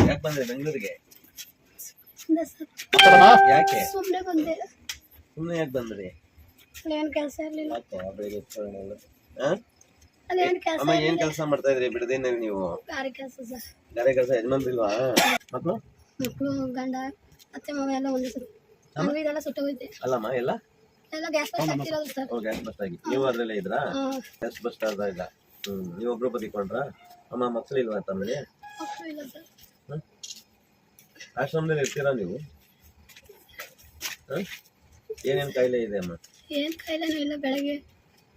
ಯಾಕೆ ಬಂದ್ರೆ ಬೆಂಗಳೂರಿಗೆ? ಯಾಕೆ ಸುಮ್ಮನೆ ಬಂದೆ. ಸುಮ್ಮನೆ ಯಾಕೆ ಬಂದ್ರಿ? ಏನ್ ಕೆಲಸ ಇರ್ಲಿಲ್ಲ. ಅಮ್ಮ ಏನ್ ಕೆಲಸ ಮಾಡ್ತಾ ಇದ್ರಿ ಬಿಡದೇನಲ್ಲಿ ನೀವು? ಗಾರೆ ಕೆಲಸ ಸರ್. ಗಾರೆ ಕೆಲಸ ಯಜಮಾನ್ರಿಲ್ವಾ? ಮಕ್ಕಳು ಮಕ್ಕಳು ಗಂಡ ಅತ್ತೆ ಮಾವ ಎಲ್ಲ ಒಂದೇ ಸರ್. ಇದೆಲ್ಲ ಸುಟ್ಟೋಗೈತೆ. ಅಲ್ಲಮ್ಮ ಎಲ್ಲ ಗ್ಯಾಸ್ ಬಸ್ ಹಾಕ್ತಿರೋದು ಸರ್. ಗ್ಯಾಸ್ ಬಸ್ ಆಗಿ ನೀವು ಅದ್ರಲ್ಲೇ ಇದ್ರಾ? ಗ್ಯಾಸ್ ಬಸ್ ಇಲ್ಲ. ನೀವು ಒಬ್ರು ಬದುಕೊಂಡ್ರ? ಅಮ್ಮ ಮಕ್ಕಳು ಇಲ್ವಾ ತಮಗೆ? ಮಕ್ಕಳು ಇಲ್ಲ ಸರ್. ಆಶ್ರಮದಲ್ಲಿ ಇರ್ತೀರಾ ನೀವು? ಏನೇನ್ ಕಾಯಿಲೆ ಇದೆ ಅಮ್ಮ? ಏನ್ ಕಾಯಿಲೆನೂ ಇಲ್ಲ. ಬೆಳಗ್ಗೆ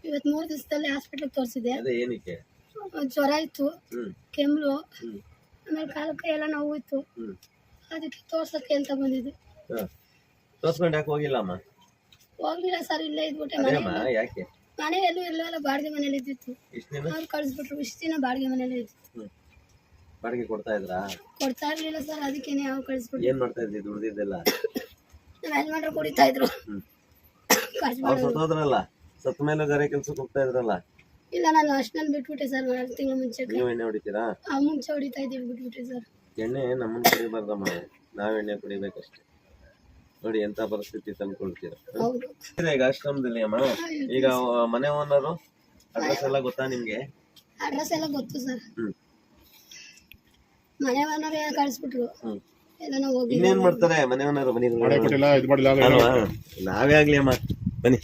ಇವತ್ತು 3 ದಿವಸದಲ್ಲಿ ಹಾಸ್ಪಿಟಲ್ ತೋರಿಸಿದೆ. ಅದೇ ಏನಕ್ಕೆ? ಜ್ವರ ಇತ್ತು, ಕೆಮ್ಮು, ಆಮೇಲೆ ಕಾಲು ಕೈ ಎಲ್ಲ ನೋವು ಇತ್ತು. ಅದಕ್ಕೆ ತೋರ್ಸಕ್ಕೆ ಅಂತ ಬಂದಿದ್ದು. ತೋರ್ಸ್ಕೊಂಡು ಯಾಕೆ ಹೋಗಿಲ್ಲ ಅಮ್ಮ? ಹೋಗ್ಲಿಲ್ಲ ಸರ್, ಇಲ್ಲೇ ಇದ್ಬಿಟ್ಟೆ. ಯಾಕೆ? ಮನೆ ಎಲ್ಲೂ ಇರಲಿಲ್ಲ, ಬಾಡಿಗೆ ಮನೇಲಿ ಇದ್ದಿತ್ತು. ಅವ್ರು ಕಳಿಸ್ಬಿಟ್ರು. ಇಷ್ಟು ದಿನ ಬಾಡಿಗೆ ಮನೇಲಿ ಇತ್ತು. ಬಾಡಿಗೆ ಕೊಡ್ತಾ ಇದ್ರಾ? ಕೊಡ್ತಾ ಇರ್ಲಿಲ್ಲ ಸರ್, ಅದಕ್ಕೇನೆ ಅವ್ರು ಕಳಿಸ್ಬಿಟ್ರು. ಏನ್ ಮಾಡ್ತಾ ಇದ್ರಿ ದುಡ್ದಿದ್ದೆಲ್ಲ? ನಮ್ಮ ಯಜಮಾನ್ರು ಕುಡಿತಾ ಇದ್ರು. ಅವ್ರು ಸತ್ತೋದ್ರಲ್ಲ, ಸತ್ತ ಮೇಲೆ ಗಾರೆ ಕೆಲ್ಸಕ್ಕೆ ಹೋಗ್ತಾ ಇದ್ರಲ್ಲ? ಇಲ್ಲ, ನಾನು ಅಷ್ಟಲ್ಲಿ ಬಿಟ್ಬಿಟ್ಟೆ ಸರ್. 2 ತಿಂಗಳ ಮುಂಚೆ. ನೀವು ಎಣ್ಣೆ ಹೊಡಿತೀರಾ? ಮುಂಚೆ ಹೊಡಿತಾ ಇದ್ದೀವಿ, ಬಿಟ್ಬಿಟ್ಟೆ ಸರ್. ಎಣ್ಣೆ ನಮ್ಮನ್ನ ಕುಡಿಬಾರ್ದಮ್ಮ, ನಾವ್ ಎಣ್ಣೆ ಕುಡಿಬೇಕಷ್ಟೇ. ನೋಡಿ ಎಂತ ಪರಿಸ್ಥಿತಿ ತಂದ್ಕೊಳ್ತೀರ. ಈಗ ಆಶ್ರಮದಲ್ಲಿ ಅಮ್ಮ, ಈಗ ಮನೆ ಓನರು ಅಡ್ರೆಸ್ ಎಲ್ಲ ಗೊತ್ತಾ ನಿಮ್ಗೆ? ಅಡ್ರೆಸ್ ಎಲ್ಲ ಗೊತ್ತು ಸರ್. ಮನೆ ಓನರೇ ಕಳಿಸ್ಬಿಟ್ರು. ಎಲ್ಲ ನಾವು ಹೋಗಿ ಇನ್ನೇನ್ ಮಾಡ್ತಾರೆ ಮನೆ ಓನರು? ಬನ್ನಿ, ನಾವೇ ಆಗ್ಲಿ ಅಮ್ಮ, ಬನ್ನಿ.